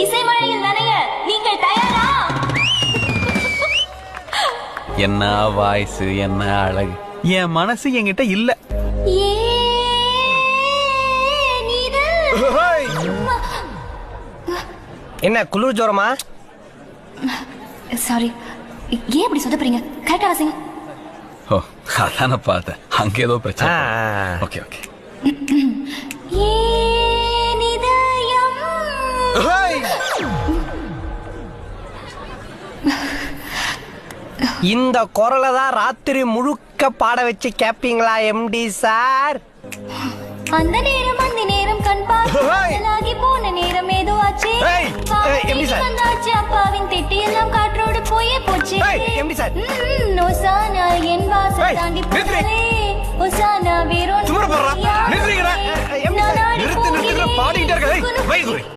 இசைமழையில் நனைய நீங்கள் தயாரா? என்ன வாய்ஸ், என்ன அழகு. என் மனசு என்கிட்ட இல்ல. என்ன குளிர் ஜோரமா? சாரி, ஏன் இப்படி சொதப்புறீங்க? கரெக்டா வாசிங்க. ஓ, அதான பார்த்தேன். அங்க ஏதோ பிரச்சனை. Okay okay. இந்த குரலை தான் ராத்திரி முழுக்க பாட வச்சு கேப்பீங்களா எம்டி சார்? அந்த நேரம் கண் பார்த்தாகி போன நேரம் ஏதோ ஆச்சு. வந்தாச்சு அப்பாவின் திட்டி எல்லாம் காற்றோடு போயே போச்சு. ஒசானா என் வாசல் தாண்டி போகலே. ஒசானா வேறொன்று